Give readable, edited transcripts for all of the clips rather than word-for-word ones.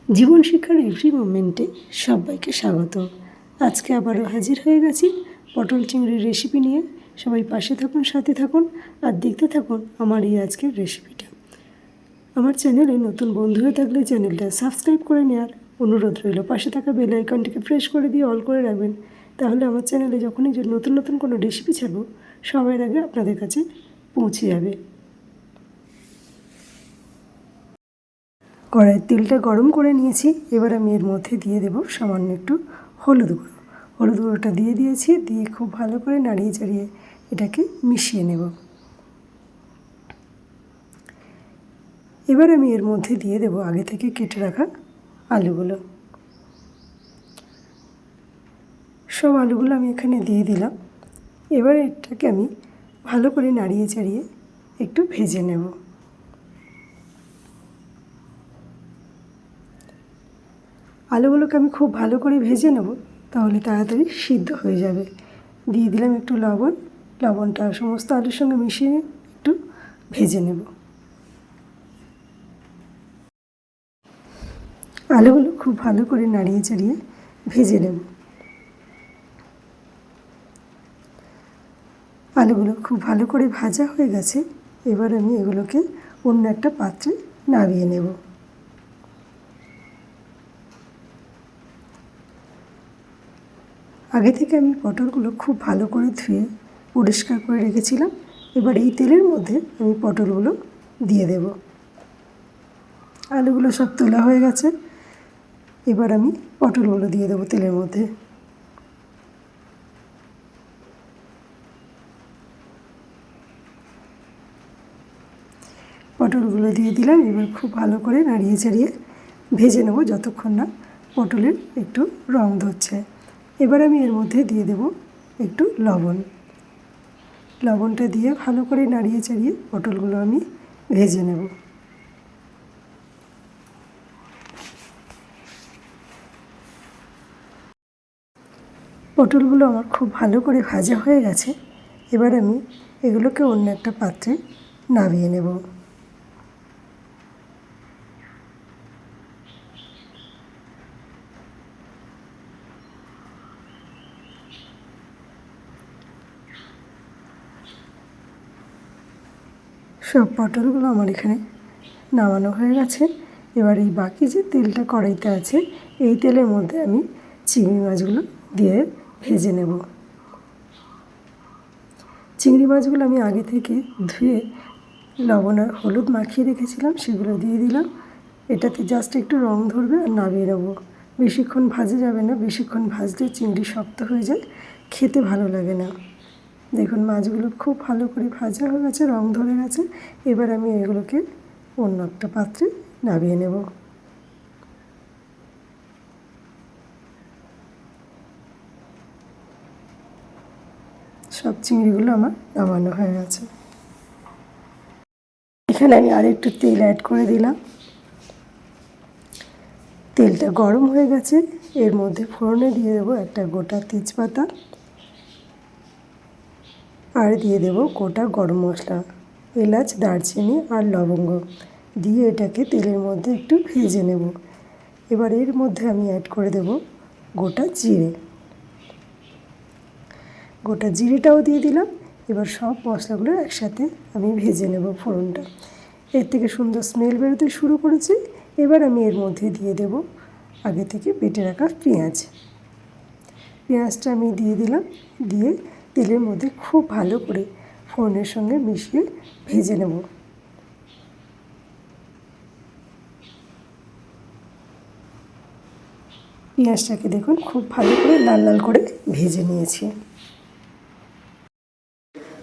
জীবন শিক্ষার এভরি মোমেন্টে সবাইকে স্বাগত। আজকে আবারও হাজির হয়ে গেছি পটল চিংড়ির রেসিপি নিয়ে। সবাই পাশে থাকুন, সাথে থাকুন আর দেখতে থাকুন আমার এই আজকের রেসিপিটা। আমার চ্যানেলে নতুন বন্ধু হয়ে থাকলে চ্যানেলটা সাবস্ক্রাইব করে নেওয়ার অনুরোধ রইল। পাশে থাকা বেল আইকনটিকে প্রেস করে দিয়ে অল করে রাখবেন, তাহলে আমার চ্যানেলে যখনই যে নতুন নতুন কোনো রেসিপি ছাড়বো সবার আগে আপনাদের কাছে পৌঁছে যাবে। কড়াইয়ের তেলটা গরম করে নিয়েছি। এবার আমি এর মধ্যে দিয়ে দেব সামান্য একটু হলুদ গুঁড়ো। হলুদ গুঁড়োটা দিয়ে দিয়েছি, দিয়ে খুব ভালো করে নাড়িয়ে চাড়িয়ে এটাকে মিশিয়ে নেব। এবার আমি এর মধ্যে দিয়ে দেব আগে থেকে কেটে রাখা আলুগুলো। সব আলুগুলো আমি এখানে দিয়ে দিলাম। এবার এটাকে আমি ভালো করে নাড়িয়ে চাড়িয়ে একটু ভেজে নেব। আলুগুলোকে আমি খুব ভালো করে ভেজে নেব, তাহলে তাড়াতাড়ি সিদ্ধ হয়ে যাবে। দিয়ে দিলাম একটু লবণ। লবণটা সমস্ত আলুর সঙ্গে মিশিয়ে একটু ভেজে নেব। আলুগুলো খুব ভালো করে নাড়িয়ে চাড়িয়ে ভেজে নেব। আলুগুলো খুব ভালো করে ভাজা হয়ে গেছে। এবার আমি এগুলোকে অন্য একটা পাত্রে নামিয়ে নেব। আগে থেকে আমি পটলগুলো খুব ভালো করে ধুয়ে পরিষ্কার করে রেখেছিলাম। এবার এই তেলের মধ্যে আমি পটলগুলো দিয়ে দেব। আলুগুলো সব তোলা হয়ে গেছে। এবার আমি পটলগুলো দিয়ে দেবো তেলের মধ্যে। পটলগুলো দিয়ে দিলাম। এবার খুব ভালো করে নাড়িয়ে চাড়িয়ে ভেজে নেব যতক্ষণ না পটলের একটু রং ধরছে। এবার আমি এর মধ্যে দিয়ে দেব একটু লবণ। লবণটা দিয়ে ভালো করে নাড়িয়ে চাড়িয়ে পটলগুলো আমি ভেজে নেব। পটলগুলো আমার খুব ভালো করে ভাজা হয়ে গেছে। এবার আমি এগুলোকে অন্য একটা পাত্রে নামিয়ে নেব। সব পটলগুলো আমার এখানে নামানো হয়ে গেছে। এবার এই বাকি যে তেলটা কড়াইতে আছে, এই তেলের মধ্যে আমি চিংড়ি মাছগুলো দিয়ে ভেজে নেব। চিংড়ি মাছগুলো আমি আগে থেকে ধুয়ে লবণ আর হলুদ মাখিয়ে রেখেছিলাম, সেগুলো দিয়ে দিলাম। এটাতে জাস্ট একটু রং ধরবে আর নামিয়ে নেব। বেশিক্ষণ ভাজা যাবে না, বেশিক্ষণ ভাজলে চিংড়ি শক্ত হয়ে যায়, খেতে ভালো লাগে না। দেখুন মাছগুলো খুব ভালো করে ভাজা হয়ে গেছে, রং ধরে গেছে। এবার আমি এগুলোকে অন্য একটা পাত্রে নামিয়ে নেব। সব চিংড়িগুলো আমার নামানো হয়ে গেছে। এখানে আমি আর একটু তেল অ্যাড করে দিলাম। তেলটা গরম হয়ে গেছে। এর মধ্যে ফোড়নে দিয়ে দেবো একটা গোটা তেজপাতা, আর দিয়ে দেব গোটা গরম মশলা, এলাচ, দারচিনি আর লবঙ্গ দিয়ে এটাকে তেলের মধ্যে একটু ভেজে নেব। এবার এর মধ্যে আমি অ্যাড করে দেব গোটা জিরে। গোটা জিরেটাও দিয়ে দিলাম। এবার সব মশলাগুলো একসাথে আমি ভেজে নেব ফোড়নটা। এর থেকে সুন্দর স্মেল বেরোতে শুরু করেছে। এবার আমি এর মধ্যে দিয়ে দেব আগে থেকে বেটে রাখা পেঁয়াজ। পেঁয়াজটা আমি দিয়ে দিলাম। দিয়ে তেলের মধ্যে খুব ভালো করে ফোড়নের সঙ্গে মিশিয়ে ভেজে নেব। পেঁয়াজটাকে দেখুন খুব ভালো করে লাল লাল করে ভেজে নিয়েছি।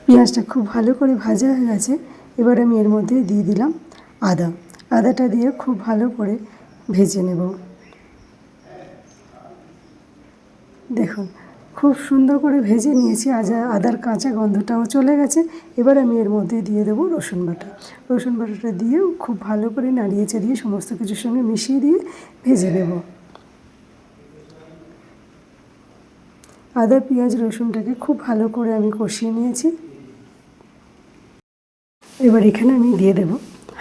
পেঁয়াজটা খুব ভালো করে ভাজা হয়ে গেছে। এবার আমি এর মধ্যে দিয়ে দিলাম আদা। আদাটা দিয়ে খুব ভালো করে ভেজে নেব। দেখুন খুব সুন্দর করে ভেজে নিয়েছি। আদার কাঁচা গন্ধটাও চলে গেছে। এবার আমি এর মধ্যে দিয়ে দেবো রসুন বাটা। রসুন বাটাটা দিয়েও খুব ভালো করে নাড়িয়ে চাড়িয়ে সমস্ত কিছুর সঙ্গে মিশিয়ে দিয়ে ভেজে নেব। আদা, পেঁয়াজ, রসুনটাকে খুব ভালো করে আমি কষিয়ে নিয়েছি। এবার এখানে আমি দিয়ে দেব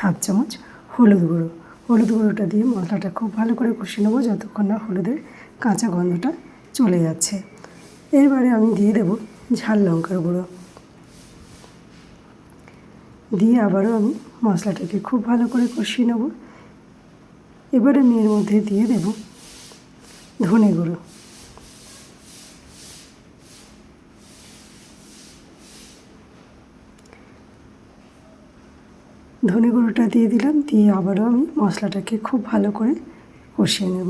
হাফ চামচ হলুদ গুঁড়ো। হলুদ গুঁড়োটা দিয়ে মশলাটা খুব ভালো করে কষিয়ে নেবো যতক্ষণ না হলুদের কাঁচা গন্ধটা চলে যাচ্ছে। এরবারে আমি দিয়ে দেবো ঝাল লঙ্কার গুঁড়ো, দিয়ে আবারও আমি মশলাটাকে খুব ভালো করে কষিয়ে নেব। এবার আমি এর মধ্যে দিয়ে দেব ধনে গুঁড়ো, ধনে গুঁড়োটা দিয়ে দিলাম, দিয়ে আবারও আমি মশলাটাকে খুব ভালো করে কষিয়ে নেব।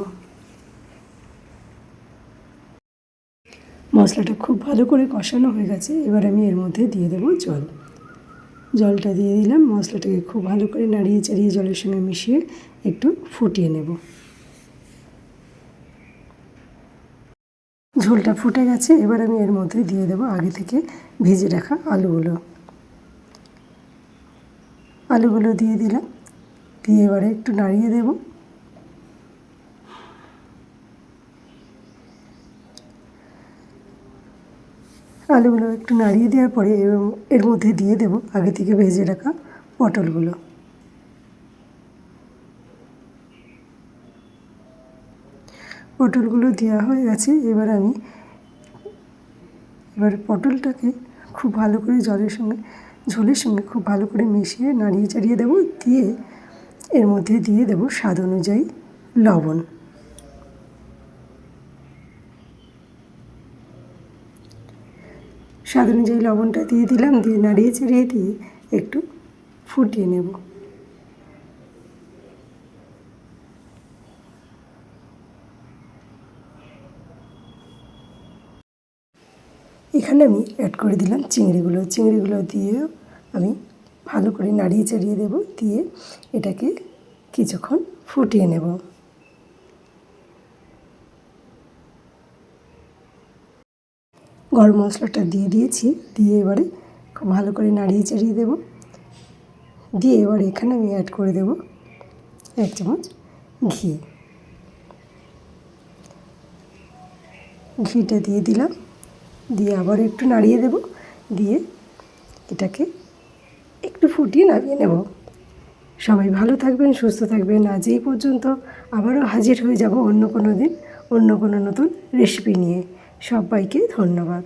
মশলাটা খুব ভালো করে কষানো হয়ে গেছে। এবার আমি এর মধ্যে দিয়ে দেবো জল, জলটা দিয়ে দিলাম। মশলাটাকে খুব ভালো করে নাড়িয়ে চাড়িয়ে জলের সঙ্গে মিশিয়ে একটু ফুটিয়ে নেব। ঝোলটা ফুটে গেছে। এবার আমি এর মধ্যে দিয়ে দেবো আগে থেকে ভেজে রাখা আলুগুলো, আলুগুলো দিয়ে দিলাম, দিয়ে এবারে একটু নাড়িয়ে দেব। আলুগুলো একটু নাড়িয়ে দেওয়ার পরে এর মধ্যে দিয়ে দেব আগে থেকে ভেজে রাখা পটলগুলো। পটলগুলো দেওয়া হয়ে গেছে। এবার পটলটাকে খুব ভালো করে ঝোলের সঙ্গে খুব ভালো করে মিশিয়ে নাড়িয়ে চাড়িয়ে দেবো, দিয়ে এর মধ্যে দিয়ে দেবো স্বাদ অনুযায়ী লবণ। স্বাদ অনুযায়ী লবণটা দিয়ে দিলাম, দিয়ে নাড়িয়ে চাড়িয়ে দিয়ে একটু ফুটিয়ে নেব। এখানে আমি অ্যাড করে দিলাম চিংড়িগুলো দিয়ে আমি ভালো করে নাড়িয়ে চাড়িয়ে দেবো, দিয়ে এটাকে কিছুক্ষণ ফুটিয়ে নেব। গরম মশলাটা দিয়ে দিয়েছি, দিয়ে এবারে খুব ভালো করে নাড়িয়ে চাড়িয়ে দেবো, দিয়ে এবার এখানে আমি অ্যাড করে দেব 1 চামচ ঘি। ঘিটা দিয়ে দিলাম, দিয়ে আবার একটু নাড়িয়ে দেব, দিয়ে এটাকে একটু ফুটিয়ে নামিয়ে নেব। সবাই ভালো থাকবেন, সুস্থ থাকবেন। আজ এই পর্যন্ত। আবারও হাজির হয়ে যাব অন্য কোনো দিন অন্য কোনো নতুন রেসিপি নিয়ে। সবাইকে ধন্যবাদ।